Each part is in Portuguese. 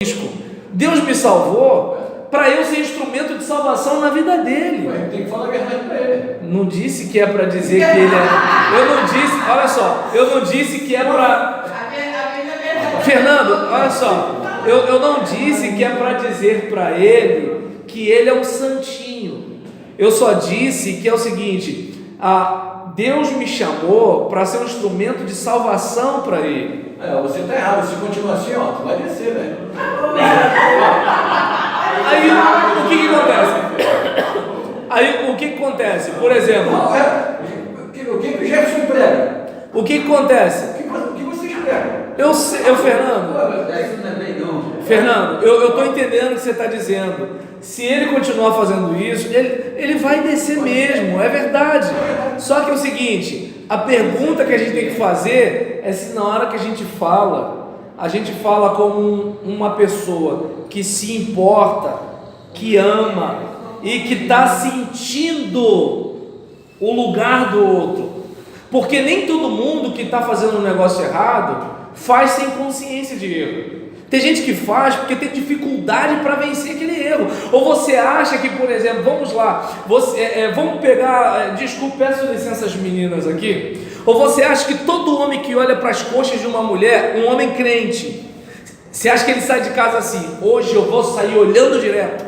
risco. Deus me salvou para eu ser instrumento de salvação na vida dele. Mas tem que falar a verdade para ele. Não disse que é para dizer que ele é. Eu não disse, olha só, eu não disse que é para. Fernando, olha só, eu não disse que é para dizer para ele que ele é um santinho. Eu só disse que é o seguinte: Deus me chamou para ser um instrumento de salvação para ele. Você está errado, se continuar assim, tu vai descer, velho. Aí o que acontece? Aí o que acontece? Por exemplo, o que o Jefferson prega? O que acontece? O que vocês pregam? Fernando, eu estou entendendo o que você está dizendo. Se ele continuar fazendo isso, ele vai descer mesmo, é verdade. Só que é o seguinte, a pergunta que a gente tem que fazer é se na hora que a gente fala como uma pessoa que se importa, que ama e que está sentindo o lugar do outro. Porque nem todo mundo que está fazendo um negócio errado faz sem consciência de erro. Tem gente que faz porque tem dificuldade para vencer aquele erro. Ou você acha que, por exemplo, vamos lá, vamos pegar, desculpe, peço licença às meninas aqui. Ou você acha que todo homem que olha para as coxas de uma mulher, um homem crente, você acha que ele sai de casa assim, hoje eu vou sair olhando direto?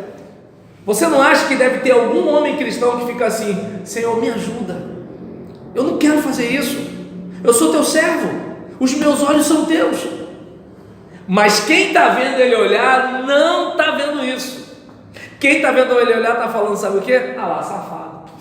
Você não acha que deve ter algum homem cristão que fica assim, Senhor, me ajuda, eu não quero fazer isso, eu sou teu servo, os meus olhos são teus. Mas quem está vendo ele olhar não está vendo isso. Quem está vendo ele olhar está falando, sabe o que? Lá, safado.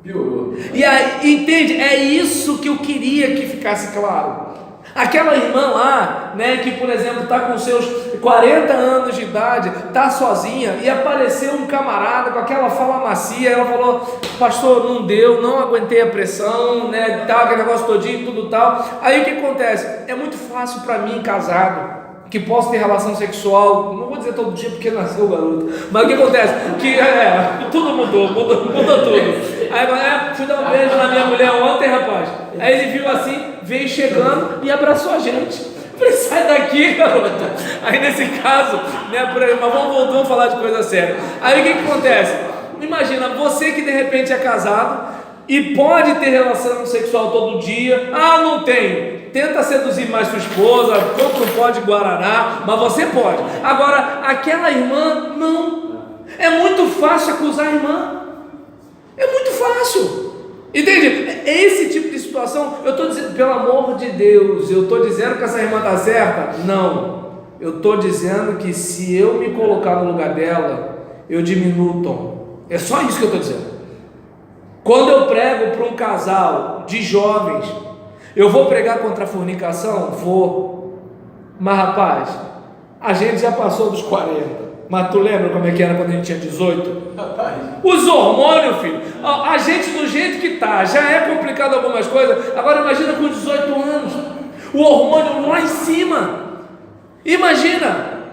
Piorou. E aí, entende? É isso que eu queria que ficasse claro. Aquela irmã lá, né, que por exemplo está com seus 40 anos de idade, está sozinha, e apareceu um camarada com aquela fala macia, ela falou, pastor, não deu, não aguentei a pressão, né, tal, aquele negócio todinho, tudo tal. Aí o que acontece? É muito fácil para mim, casado, que posso ter relação sexual, não vou dizer todo dia porque nasceu o garoto, mas o que acontece? Que tudo mudou tudo. Aí fui dar um beijo na minha mulher ontem, rapaz. Aí ele viu assim, veio chegando e abraçou a gente. Falei, sai daqui, garota. Aí nesse caso, né, mas vamos falar de coisa séria. Aí o que acontece? Imagina, você que de repente é casado e pode ter relação sexual todo dia. Não tenho. Tenta seduzir mais sua esposa, compra um pó de guaraná, mas você pode. Agora, aquela irmã, não. É muito fácil acusar a irmã. É muito fácil. Entende? Esse tipo de situação, eu estou dizendo, pelo amor de Deus, eu estou dizendo que essa irmã está certa? Não. Eu estou dizendo que se eu me colocar no lugar dela, eu diminuo o tom. É só isso que eu estou dizendo. Quando eu prego para um casal de jovens, eu vou pregar contra a fornicação? Vou. Mas rapaz, a gente já passou dos 40. Mas tu lembra como é que era quando a gente tinha 18? Rapaz. Os hormônios, filho. A gente do jeito que tá, já é complicado algumas coisas. Agora imagina com 18 anos. O hormônio lá em cima. Imagina.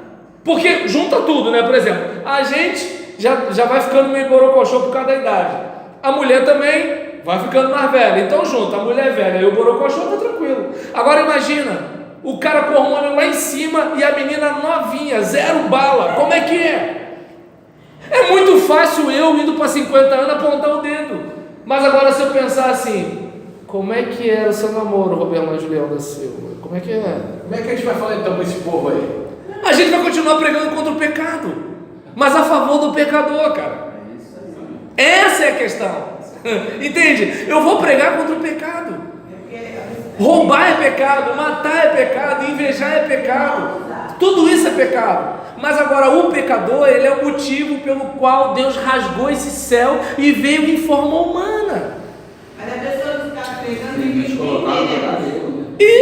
Porque junta tudo, né? Por exemplo, a gente já vai ficando meio borocochô por causa da idade. A mulher também vai ficando mais velha. Então junta, a mulher velha e o borocochô tá tranquilo. Agora imagina. O cara com o hormônio lá em cima e a menina novinha, 0 bala. Como é que é? É muito fácil eu, indo para 50 anos, apontar o dedo. Mas agora se eu pensar assim, como é que era o seu namoro, Roberto Julião da Silva? Como é que é? Como é que a gente vai falar então com esse povo aí? A gente vai continuar pregando contra o pecado, mas a favor do pecador, cara. Essa é a questão. Entende? Eu vou pregar contra o pecado. Roubar é pecado, matar é pecado, invejar é pecado, tudo isso é pecado. Mas agora o pecador, ele é o motivo pelo qual Deus rasgou esse céu e veio em forma humana. Mas a pessoa não está pregando e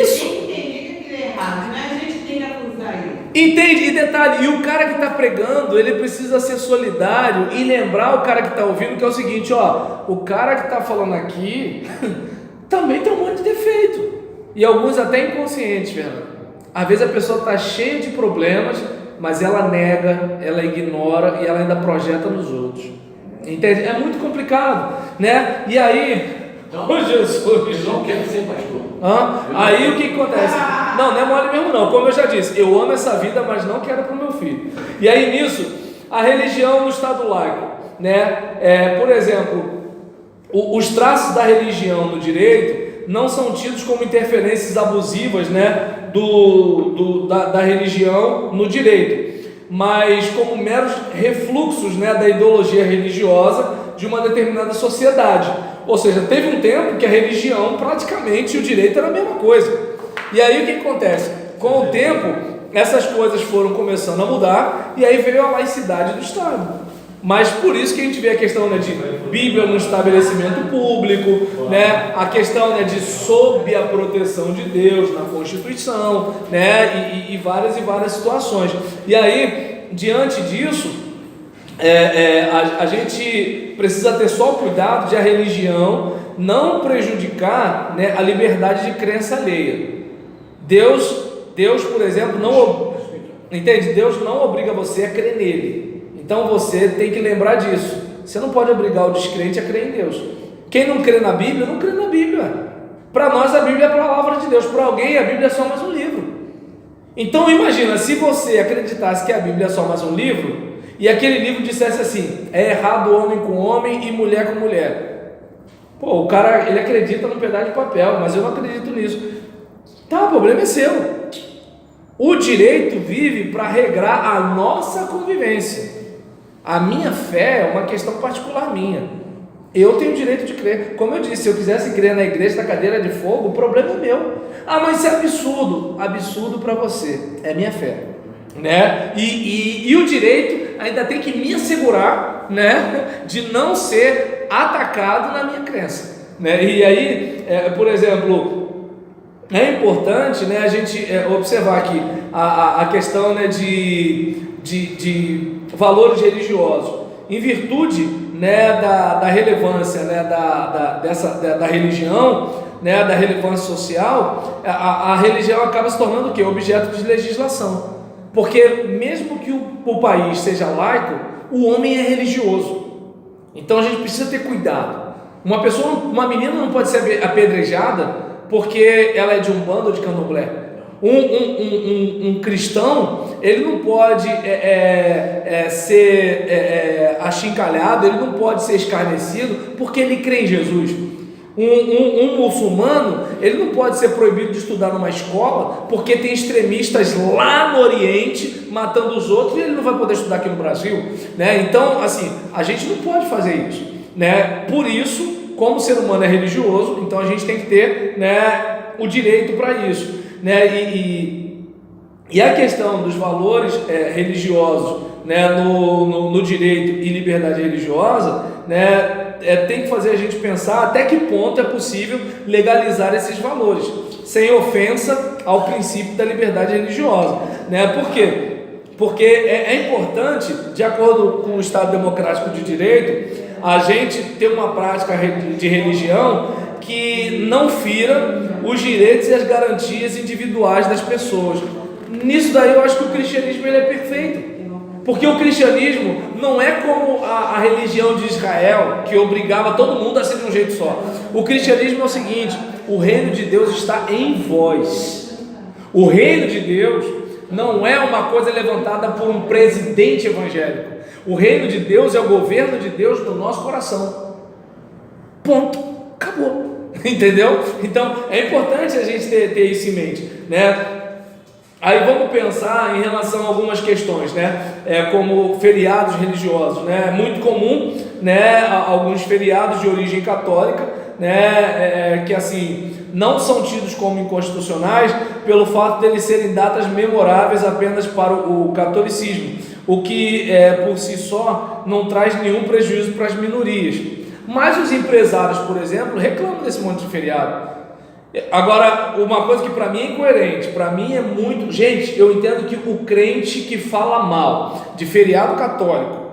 isso. entender que ele é errado, né? A gente tem que acusar ele. Entende? E detalhe, e o cara que está pregando, ele precisa ser solidário e lembrar o cara que está ouvindo que é o seguinte, o cara que está falando aqui também tem um monte de defeito, e alguns até inconscientes, Fernando. Às vezes a pessoa está cheia de problemas, mas ela nega, ela ignora e ela ainda projeta nos outros. Entende? É muito complicado, né? E aí, Jesus, não quero ser pastor. aí o que acontece? Não é mole mesmo não. Como eu já disse, eu amo essa vida, mas não quero para o meu filho. E aí nisso, a religião no Estado laico, né? Por exemplo, os traços da religião no direito não são tidos como interferências abusivas, né, da religião no direito, mas como meros refluxos, né, da ideologia religiosa de uma determinada sociedade. Ou seja, teve um tempo que a religião praticamente e o direito era a mesma coisa. E aí o que acontece? Com o tempo, essas coisas foram começando a mudar e aí veio a laicidade do Estado. Mas por isso que a gente vê a questão, né, de Bíblia no estabelecimento público, né, a questão, né, de sob a proteção de Deus na Constituição, né, e várias situações. E aí, diante disso, a gente precisa ter só o cuidado de a religião não prejudicar, né, a liberdade de crença alheia. Deus, por exemplo, entende? Deus não obriga você a crer nele. Então você tem que lembrar disso. Você não pode obrigar o descrente a crer em Deus. Quem não crê na Bíblia, não crê na Bíblia. Para nós a Bíblia é a palavra de Deus. Para alguém a Bíblia é só mais um livro. Então imagina, se você acreditasse que a Bíblia é só mais um livro, e aquele livro dissesse assim: é errado homem com homem e mulher com mulher. Pô, o cara, ele acredita num pedaço de papel, mas eu não acredito nisso. Tá, o problema é seu. O direito vive para regrar a nossa convivência. A minha fé é uma questão particular minha. Eu tenho o direito de crer. Como eu disse, se eu quisesse crer na igreja da cadeira de fogo, o problema é meu. Ah, mas isso é absurdo. Absurdo para você. É minha fé, né? E o direito ainda tem que me assegurar, né, de não ser atacado na minha crença, né? E aí, por exemplo, é importante, né, a gente observar aqui a questão, né, de valores religiosos, em virtude, né, da relevância, né, da religião, né, da relevância social, a religião acaba se tornando o quê? Objeto de legislação, porque mesmo que o país seja laico, o homem é religioso. Então a gente precisa ter cuidado. Uma menina não pode ser apedrejada porque ela é de umbanda ou de candomblé. Um cristão, ele não pode ser achincalhado, ele não pode ser escarnecido porque ele crê em Jesus. Um muçulmano, ele não pode ser proibido de estudar numa escola porque tem extremistas lá no Oriente matando os outros e ele não vai poder estudar aqui no Brasil, né? Então, assim, a gente não pode fazer isso, né? Por isso, como o ser humano é religioso, então a gente tem que ter, né, o direito para isso, né? E a questão dos valores religiosos, né, no direito e liberdade religiosa, né, tem que fazer a gente pensar até que ponto é possível legalizar esses valores, sem ofensa ao princípio da liberdade religiosa, né? Por quê? Porque é importante, de acordo com o Estado Democrático de Direito, a gente ter uma prática de religião que não fira os direitos e as garantias individuais das pessoas. Nisso daí eu acho que o cristianismo ele é perfeito, porque o cristianismo não é como a religião de Israel, que obrigava todo mundo a ser de um jeito só. O cristianismo é o seguinte: o reino de Deus está em vós. O reino de Deus não é uma coisa levantada por um presidente evangélico. O reino de Deus é o governo de Deus no nosso coração. Ponto. Acabou. Entendeu? Então é importante a gente ter isso em mente, né? Aí vamos pensar em relação a algumas questões, né? Como feriados religiosos, né? É muito comum, né, alguns feriados de origem católica, né, que assim não são tidos como inconstitucionais pelo fato de eles serem datas memoráveis apenas para o catolicismo, o que por si só não traz nenhum prejuízo para as minorias. Mas os empresários, por exemplo, reclamam desse monte de feriado. Agora, uma coisa que para mim é incoerente, para mim é muito... Gente, eu entendo que o crente que fala mal de feriado católico,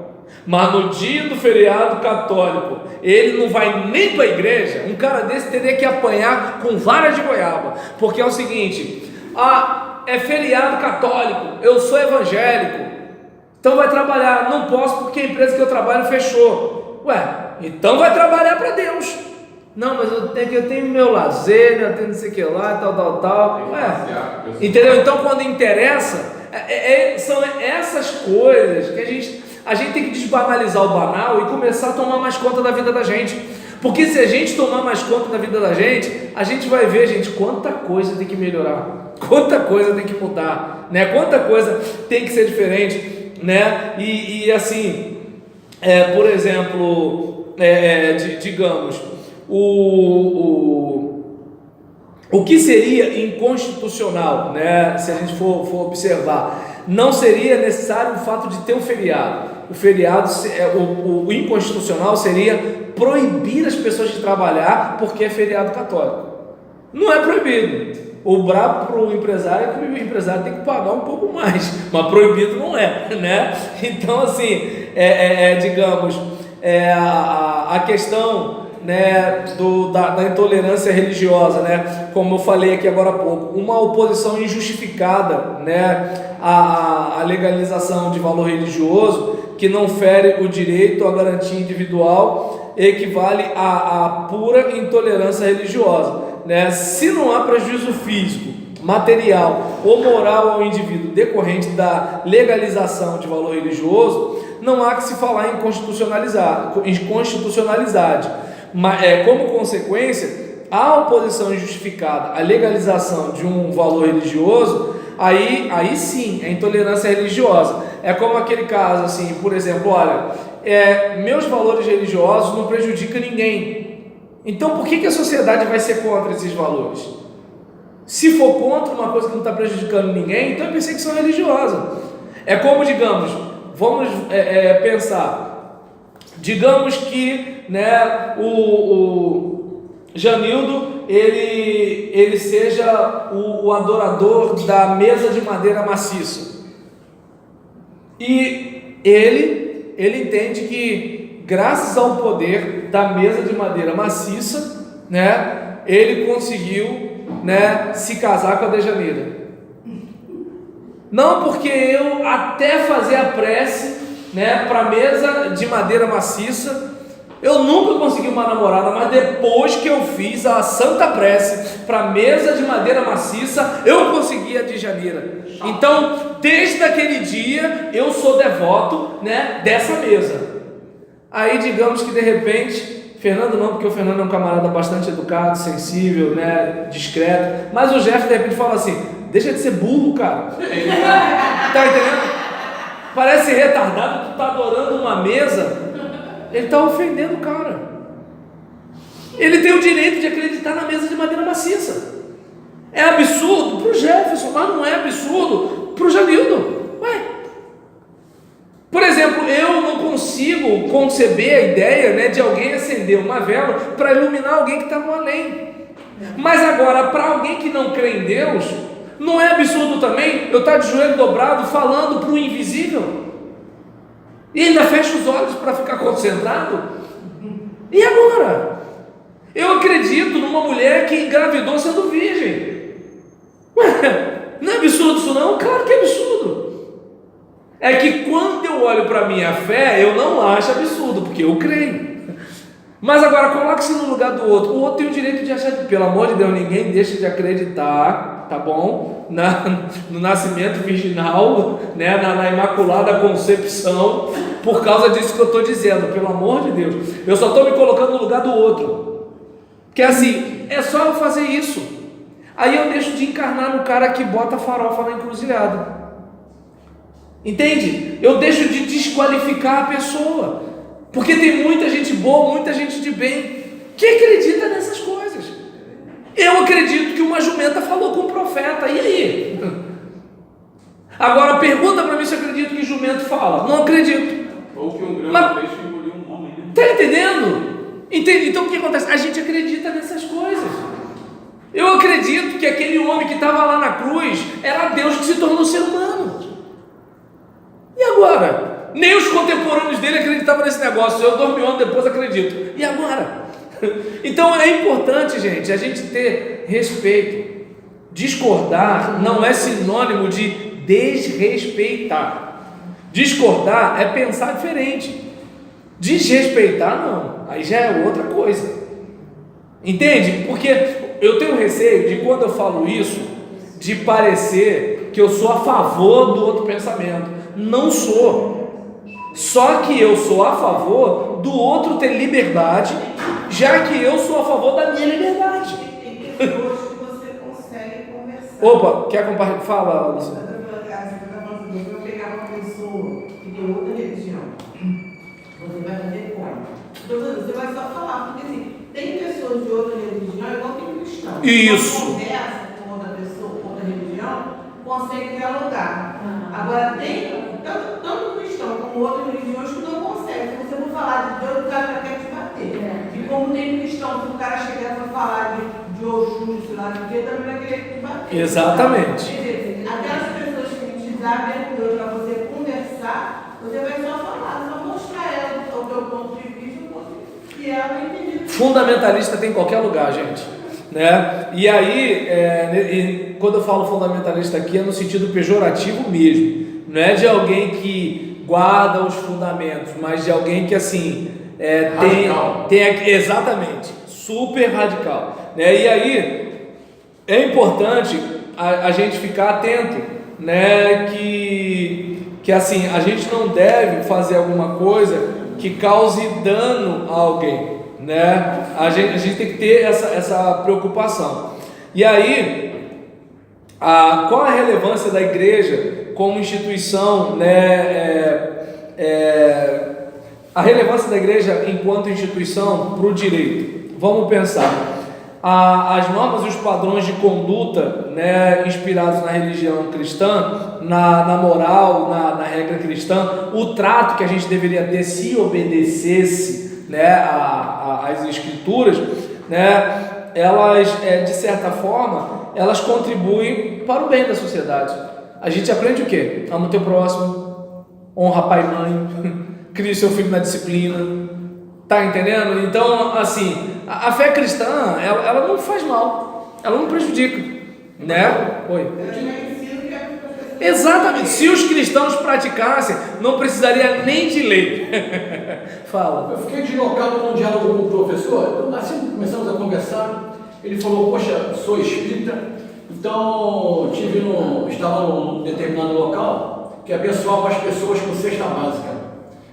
mas no dia do feriado católico ele não vai nem para a igreja, um cara desse teria que apanhar com vara de goiaba, porque é o seguinte: é feriado católico, eu sou evangélico, então vai trabalhar, não posso porque a empresa que eu trabalho fechou. Ué, então vai trabalhar para Deus. Não, mas eu tenho meu lazer, eu tenho não sei o que lá, tal. Entendeu? Então, quando interessa, são essas coisas que a gente tem que desbanalizar o banal e começar a tomar mais conta da vida da gente. Porque se a gente tomar mais conta da vida da gente, a gente vai ver, gente, quanta coisa tem que melhorar, quanta coisa tem que mudar, né? Quanta coisa tem que ser diferente, né? E assim, por exemplo, digamos, o que seria inconstitucional, né? Se a gente for observar, não seria necessário o fato de ter um feriado. O feriado, o inconstitucional seria proibir as pessoas de trabalhar porque é feriado católico. Não é proibido. O brabo para o empresário é que o empresário tem que pagar um pouco mais, mas proibido não é, né? Então, assim, digamos, a questão, né, da intolerância religiosa, né, como eu falei aqui agora há pouco, uma oposição injustificada, né, à legalização de valor religioso, que não fere o direito à garantia individual, equivale à pura intolerância religiosa, né? Se não há prejuízo físico, material ou moral ao indivíduo decorrente da legalização de valor religioso, não há que se falar em constitucionalidade. Mas, como consequência, a oposição injustificada à legalização de um valor religioso, aí sim, é intolerância religiosa. É como aquele caso, assim, por exemplo, olha, meus valores religiosos não prejudicam ninguém. Então, por que a sociedade vai ser contra esses valores? Se for contra uma coisa que não está prejudicando ninguém, então é perseguição religiosa. É como, digamos, vamos pensar, digamos que, né, o Janildo, ele seja o adorador da mesa de madeira maciça. E ele entende que, graças ao poder da mesa de madeira maciça, né, ele conseguiu, né, se casar com a Dejanira. Não, porque eu até fazer a prece, né, para a mesa de madeira maciça, eu nunca consegui uma namorada, mas depois que eu fiz a santa prece para a mesa de madeira maciça, eu consegui a Dejanira. Então, desde aquele dia, eu sou devoto, né, dessa mesa. Aí, digamos que de repente, Fernando não, porque o Fernando é um camarada bastante educado, sensível, né, discreto, mas o Jeff de repente fala assim: deixa de ser burro, cara. Tá entendendo? Parece retardado, tu tá adorando uma mesa. Ele está ofendendo o cara. Ele tem o direito de acreditar na mesa de madeira maciça. É absurdo para o Jefferson, mas não é absurdo para o Janildo. Ué. Por exemplo, eu não consigo conceber a ideia, né, de alguém acender uma vela para iluminar alguém que está no além. Mas agora, para alguém que não crê em Deus, não é absurdo também eu estar de joelho dobrado falando para o invisível? E ainda fecha os olhos para ficar concentrado? E agora? Eu acredito numa mulher que engravidou sendo virgem. Ué, não é absurdo isso não? Claro que é absurdo. É que quando eu olho para a minha fé, eu não acho absurdo, porque eu creio. Mas agora, coloque-se no lugar do outro. O outro tem o direito de achar, pelo amor de Deus, ninguém deixa de acreditar, tá bom? No nascimento virginal, né? na Imaculada Concepção, por causa disso que eu estou dizendo, pelo amor de Deus. Eu só estou me colocando no lugar do outro. Que assim, é só eu fazer isso. Aí eu deixo de encarnar no cara que bota farofa na encruzilhada. Entende? Eu deixo de desqualificar a pessoa. Porque tem muita gente boa, muita gente de bem, que acredita nessas coisas. Eu acredito que uma jumenta falou com o profeta, e aí? Agora pergunta para mim se eu acredito que jumento fala. Não acredito. Ou que um grande peixe engoliu um homem. Está entendendo? Entende? Então o que acontece? A gente acredita nessas coisas. Eu acredito que aquele homem que estava lá na cruz era Deus que se tornou ser humano. E agora? Nem os contemporâneos dele acreditavam nesse negócio. Eu 2.000 anos depois acredito. E agora? Então é importante, gente, a gente ter respeito. Discordar não é sinônimo de desrespeitar. Discordar é pensar diferente. Desrespeitar não. Aí já é outra coisa. Entende? Porque eu tenho receio de, quando eu falo isso, de parecer que eu sou a favor do outro pensamento. Não sou. Só que eu sou a favor do outro ter liberdade, já que eu sou a favor da minha liberdade. Tem pessoas que você consegue conversar. Opa, quer compartilhar? Fala, Luciano. Eu vou pegar uma pessoa que tem outra religião. Você vai fazer como? Então, você vai só falar, porque assim, tem pessoas de outra religião, igual tem cristão. Isso. Quando conversa com outra pessoa, com outra religião, consegue dialogar. Agora, tem tanto cristão como outras religiões que não conseguem. Se você for falar de Deus, o cara já quer te bater. E como tem cristão, se o cara chegar para falar de Oxum, sei lá de quê, também vai querer te bater. Exatamente. Quer dizer, aquelas pessoas que te dão abertura para você conversar, você vai só falar, só mostrar ela o teu ponto de vista, que ela vai entender. Fundamentalista tem em qualquer lugar, gente, né? E aí, quando eu falo fundamentalista aqui, é no sentido pejorativo mesmo, não é de alguém que guarda os fundamentos, mas de alguém que assim tem exatamente, super radical, né? E aí é importante a gente ficar atento, né? Que assim, a gente não deve fazer alguma coisa que cause dano a alguém, né? A gente tem que ter essa preocupação. E aí, qual a relevância da igreja como instituição, né? A relevância da igreja enquanto instituição para o direito? Vamos pensar. As normas e os padrões de conduta, né, inspirados na religião cristã, na moral, na regra cristã, o trato que a gente deveria ter se obedecesse, né, às escrituras, né, elas, de certa forma, elas contribuem para o bem da sociedade. A gente aprende o quê? Ama o teu próximo, honra pai e mãe, cria seu filho na disciplina. Tá entendendo? Então, assim, a fé cristã, ela não faz mal, ela não prejudica, né? Oi. Exatamente. Se os cristãos praticassem, não precisaria nem de lei. Fala. Eu fiquei deslocado num diálogo com o professor, assim começamos a conversar, ele falou, poxa, sou espírita, então estava num determinado local que abençoava as pessoas com cesta básica.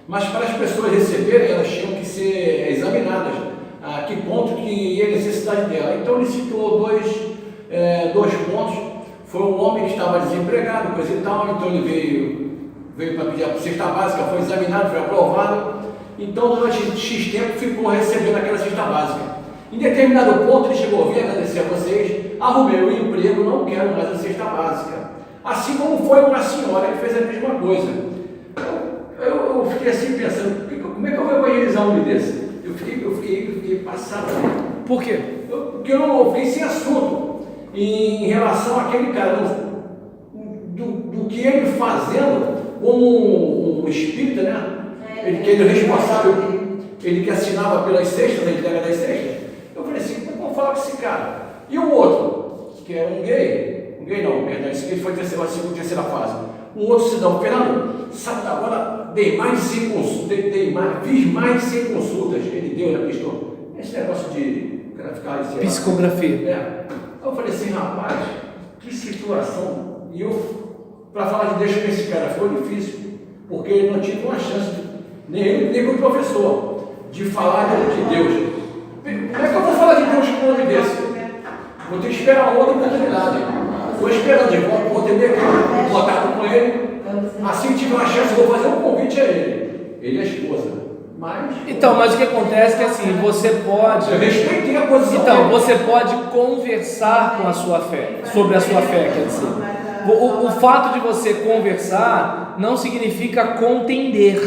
Mas para as pessoas receberem, elas tinham que ser examinadas a que ponto que ia a necessidade dela. Então ele citou dois pontos. Foi um homem que estava desempregado, coisa e tal, então ele veio para pedir a cesta básica, foi examinado, foi aprovado. Então durante X tempo ficou recebendo aquela cesta básica. Em determinado ponto ele chegou, vim agradecer a vocês, arrumei um emprego, não quero mais a cesta básica. Assim como foi uma senhora que fez a mesma coisa. Eu fiquei assim pensando, como é que eu vou evangelizar um homem desse? Eu fiquei passado. Por quê? Porque eu fiquei sem assunto em relação àquele cara, do que ele fazendo como um espírita, né? Que ele é responsável, ele que assinava pelas cestas, a entrega das cestas. Eu falei assim, como eu vou falar com esse cara? E o outro, que era um gay não, perdão, esse gay foi a terceira fase. Um outro cidadão, Fernando, sabe, agora fiz mais de 100 consultas, ele deu na questão, esse negócio de ficar psicografia. Eu falei assim, rapaz, que situação, e para falar de Deus com esse cara foi difícil, porque ele não tive uma chance, nem ele, nem o professor, de falar de Deus. Como é que eu vou falar de Deus com um homem desse? Vou ter que esperar outra oportunidade. Estou esperando, vou ter aqui contato com ele. Assim que tiver uma chance, vou fazer um convite a ele. Ele e a esposa. Mas o que acontece é que assim, você pode. Eu respeitei a posição. Então, você pode conversar com a sua fé, sobre a sua fé, quer dizer. O fato de você conversar não significa contender.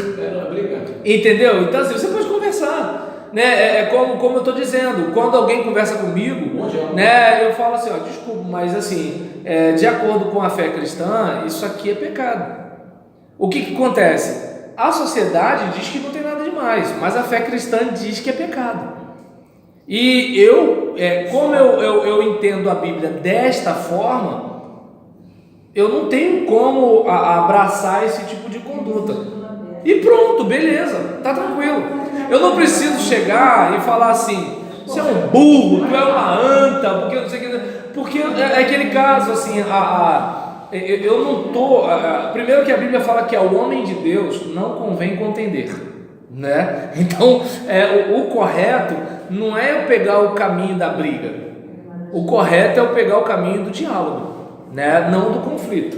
Entendeu? Então, assim, você pode conversar. Né? Como eu estou dizendo, quando alguém conversa comigo, né, eu falo assim, desculpa, mas assim, de acordo com a fé cristã, isso aqui é pecado. O que acontece? A sociedade diz que não tem nada demais, mas a fé cristã diz que é pecado. E como eu entendo a Bíblia desta forma, eu não tenho como abraçar esse tipo de conduta. E pronto, beleza, tá tranquilo. Eu não preciso chegar e falar assim, você é um burro, tu é uma anta, porque não sei o que. Porque é aquele caso, assim, eu não estou. Primeiro que a Bíblia fala que ao homem de Deus não convém contender, né? Então, o correto não é eu pegar o caminho da briga, o correto é eu pegar o caminho do diálogo, né? Não do conflito.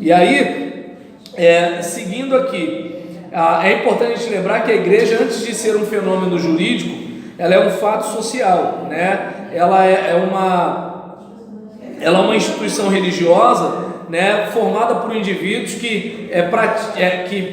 E aí, seguindo aqui, é importante a gente lembrar que a igreja, antes de ser um fenômeno jurídico, ela é um fato social, né? Ela é uma instituição religiosa, né, formada por indivíduos que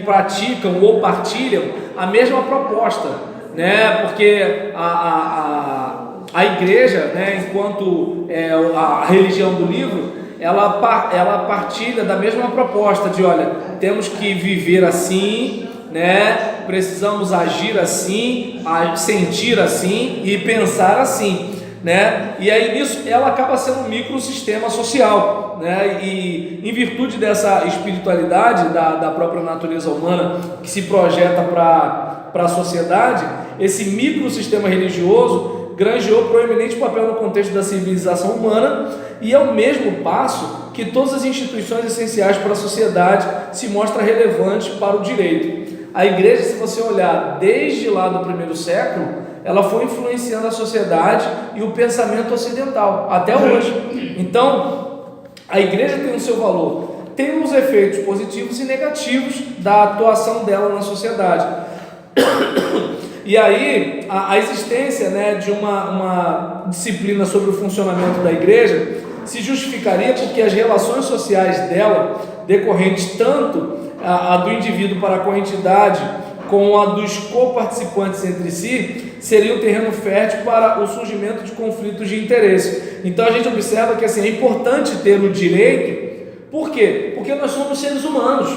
praticam ou partilham a mesma proposta, né? Porque a igreja, né, enquanto a religião do livro, ela partilha da mesma proposta de, olha, temos que viver assim, né? Precisamos agir assim, sentir assim e pensar assim, né? E aí nisso ela acaba sendo um microsistema social, né? E em virtude dessa espiritualidade da própria natureza humana que se projeta para a sociedade, esse microsistema religioso granjeou proeminente papel no contexto da civilização humana e é o mesmo passo que todas as instituições essenciais para a sociedade se mostra relevante para o direito. A igreja, se você olhar desde lá do primeiro século, ela foi influenciando a sociedade e o pensamento ocidental, até hoje. Então, a igreja tem o seu valor, tem os efeitos positivos e negativos da atuação dela na sociedade. E aí, a existência, né, de uma disciplina sobre o funcionamento da igreja se justificaria porque as relações sociais dela, decorrentes tanto a do indivíduo para com a entidade, com a dos coparticipantes entre si, seria um terreno fértil para o surgimento de conflitos de interesse. Então a gente observa que assim, é importante ter o direito. Por quê? Porque nós somos seres humanos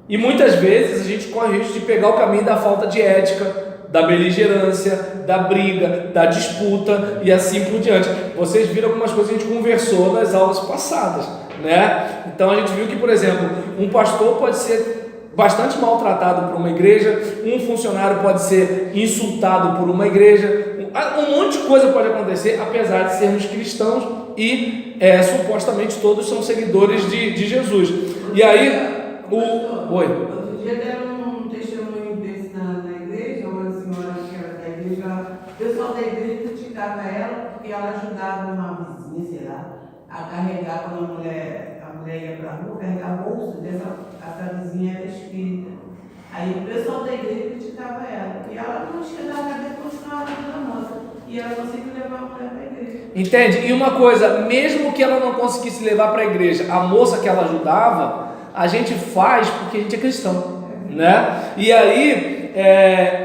e muitas vezes a gente corre o risco de pegar o caminho da falta de ética, da beligerância, da briga, da disputa e assim por diante. Vocês viram algumas coisas que a gente conversou nas aulas passadas, né? Então a gente viu que, por exemplo, um pastor pode ser bastante maltratado por uma igreja, um funcionário pode ser insultado por uma igreja, um monte de coisa pode acontecer, apesar de sermos cristãos e supostamente todos são seguidores de Jesus. E aí, outro dia deram um testemunho desse na igreja, uma senhora que era da igreja, o pessoal da igreja criticava ela porque ela ajudava uma vizinha, sei lá, a carregar quando a mulher ia para a rua, carregar a bolsa essa vizinha era espírita. Aí o pessoal da igreja criticava ela. E ela não esquentava a cabeça, continuava ajudando a moça. E ela conseguiu levar a mulher para a igreja. Entende? E uma coisa, mesmo que ela não conseguisse levar para a igreja, a moça que ela ajudava, a gente faz porque a gente é cristão, né? E aí,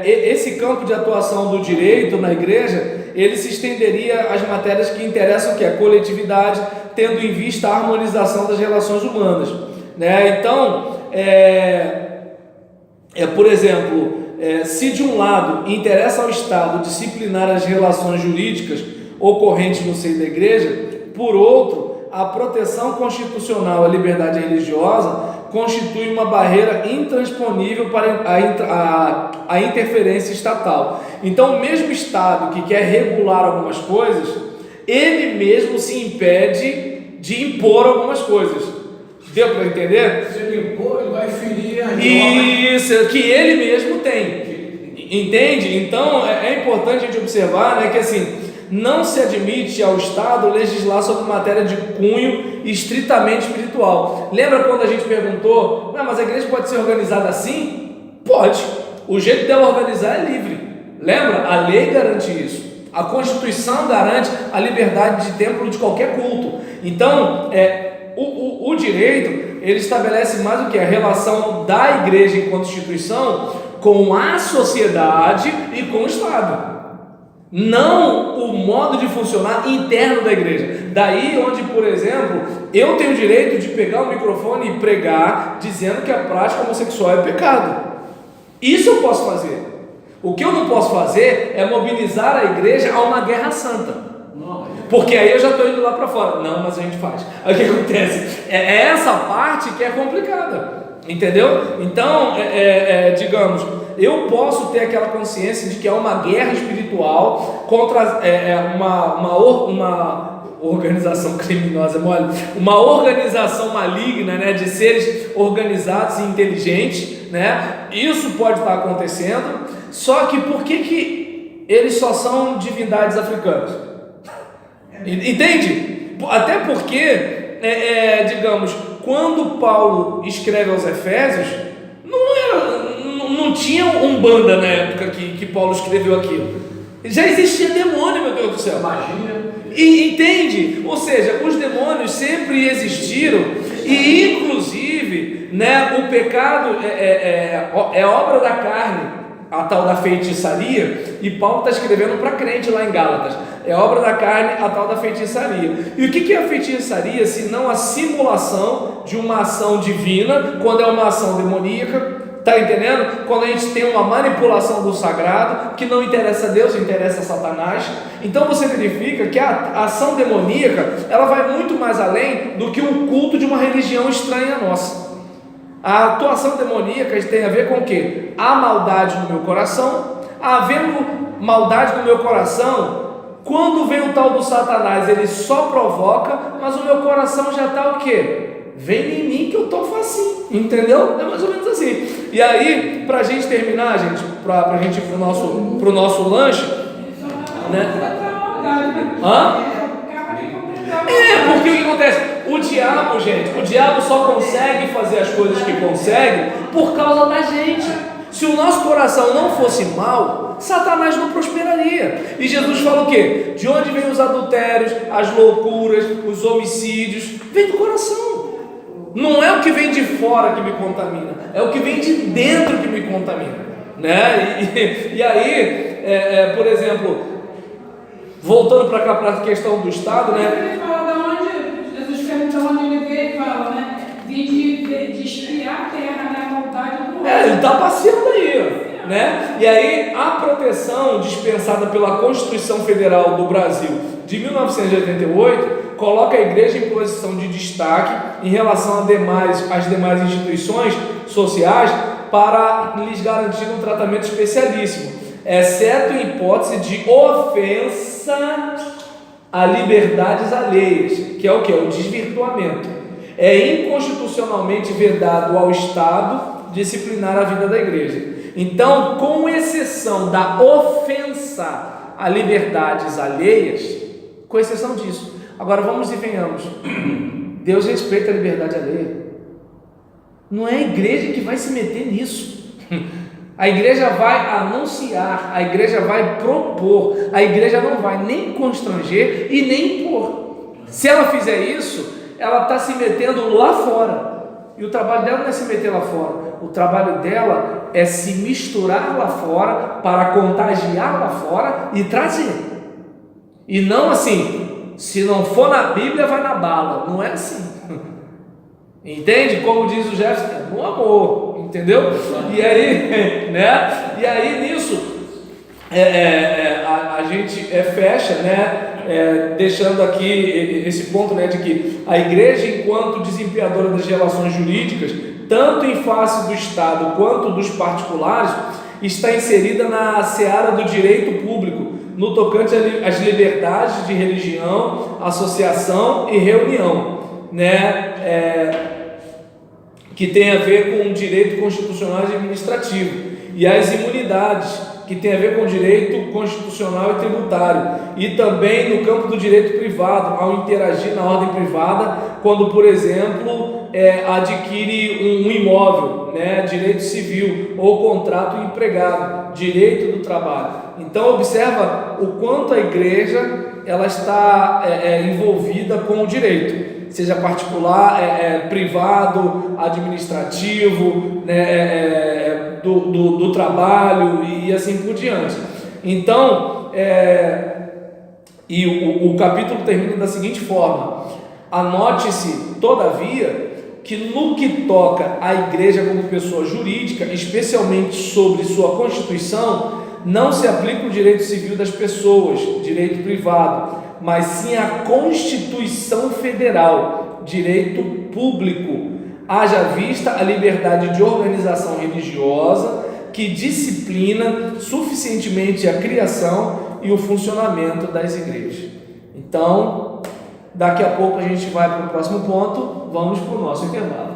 esse campo de atuação do direito na igreja, ele se estenderia às matérias que interessam, que é a coletividade, tendo em vista a harmonização das relações humanas, né? Então, por exemplo, se de um lado interessa ao Estado disciplinar as relações jurídicas ocorrentes no seio da igreja, por outro, a proteção constitucional à liberdade religiosa constitui uma barreira intransponível para a interferência estatal. Então, o mesmo Estado que quer regular algumas coisas, ele mesmo se impede de impor algumas coisas. Deu para entender? Se ele impor, ele vai ferir a Isso, que ele mesmo tem. Entende? Então, é importante a gente observar, né, que assim, não se admite ao Estado legislar sobre matéria de cunho estritamente espiritual. Lembra quando a gente perguntou, mas a igreja pode ser organizada assim? Pode. O jeito dela organizar é livre. Lembra? A lei garante isso. A Constituição garante a liberdade de templo de qualquer culto. Então, o direito, ele estabelece mais o que? A relação da igreja enquanto instituição com a sociedade e com o Estado. Não o modo de funcionar interno da igreja. Daí onde, por exemplo, eu tenho o direito de pegar o microfone e pregar dizendo que a prática homossexual é pecado. Isso eu posso fazer. O que eu não posso fazer é mobilizar a igreja a uma guerra santa. Porque aí eu já estou indo lá para fora. Não, mas a gente faz. Aí o que acontece? É essa parte que é complicada. Entendeu? Então, digamos, Eu posso ter aquela consciência de que é uma guerra espiritual contra uma organização criminosa, uma organização maligna, né, de seres organizados e inteligentes, né? Isso pode estar acontecendo. Só que por que eles só são divindades africanas? Entende? Até porque, digamos, quando Paulo escreve aos Efésios, não tinha Umbanda na época que Paulo escreveu aquilo. Já existia demônio, meu Deus do céu. Magia. Entende? Ou seja, os demônios sempre existiram e, inclusive, né, o pecado é obra da carne, a tal da feitiçaria, e Paulo está escrevendo para crente lá em Gálatas. É obra da carne, a tal da feitiçaria. E o que é a feitiçaria, se não a simulação de uma ação divina, quando é uma ação demoníaca? Está entendendo? Quando a gente tem uma manipulação do sagrado, que não interessa a Deus, interessa a Satanás. Então você verifica que a ação demoníaca, ela vai muito mais além do que o culto de uma religião estranha à nossa. A atuação demoníaca tem a ver com o quê? Há maldade no meu coração. Havendo maldade no meu coração, quando vem o tal do Satanás, ele só provoca, mas o meu coração já está o quê? Vem em mim que eu estou facinho, entendeu? É mais ou menos assim. E aí, para a gente terminar, gente, para a gente ir para o nosso lanche, né? Porque o que acontece? O diabo, gente, o diabo só consegue fazer as coisas que consegue por causa da gente. Se o nosso coração não fosse mau, Satanás não prosperaria. E Jesus fala o quê? De onde vêm os adultérios, as loucuras, os homicídios? Vem do coração. Não é o que vem de fora que me contamina, é o que vem de dentro que me contamina, né? E aí, por exemplo, voltando para cá, para a questão do Estado, né? Ele fala de onde, Jesus pergunta onde ele veio e fala, né? Vim de espiar a terra, né? A maldade do outro. Ele está passeando aí, né? E aí, a proteção dispensada pela Constituição Federal do Brasil de 1988 coloca a igreja em posição de destaque em relação às demais instituições sociais para lhes garantir um tratamento especialíssimo, exceto em hipótese de ofensa a liberdades alheias, que é o que? O desvirtuamento. É inconstitucionalmente vedado ao Estado disciplinar a vida da igreja. Então, com exceção da ofensa a liberdades alheias, com exceção disso. Agora vamos e venhamos. Deus respeita a liberdade alheia. Não é a igreja que vai se meter nisso. A igreja vai anunciar, a igreja vai propor, a igreja não vai nem constranger e nem impor. Se ela fizer isso, ela está se metendo lá fora. E o trabalho dela não é se meter lá fora. O trabalho dela é se misturar lá fora para contagiar lá fora e trazer. E não assim, se não for na Bíblia, vai na bala. Não é assim. Entende? Como diz o Jefferson, é no amor. Entendeu? E aí, né? E aí nisso, a gente fecha, né? Deixando aqui esse ponto, né, de que a igreja, enquanto desempenhadora das relações jurídicas, tanto em face do Estado quanto dos particulares, está inserida na seara do direito público, no tocante às liberdades de religião, associação e reunião, né, que tem a ver com o direito constitucional e administrativo, e as imunidades, que tem a ver com o direito constitucional e tributário, e também no campo do direito privado, ao interagir na ordem privada, quando, por exemplo, adquire um imóvel, né, direito civil, ou contrato empregado, direito do trabalho. Então observa o quanto a igreja ela está envolvida com o direito, seja particular, privado, administrativo, né, do trabalho e assim por diante. Então, o capítulo termina da seguinte forma: anote-se, todavia, que no que toca à igreja como pessoa jurídica, especialmente sobre sua constituição, não se aplica o direito civil das pessoas, direito privado, mas sim a Constituição Federal, direito público, haja vista a liberdade de organização religiosa, que disciplina suficientemente a criação e o funcionamento das igrejas. Então, daqui a pouco a gente vai para o próximo ponto, vamos para o nosso intervalo.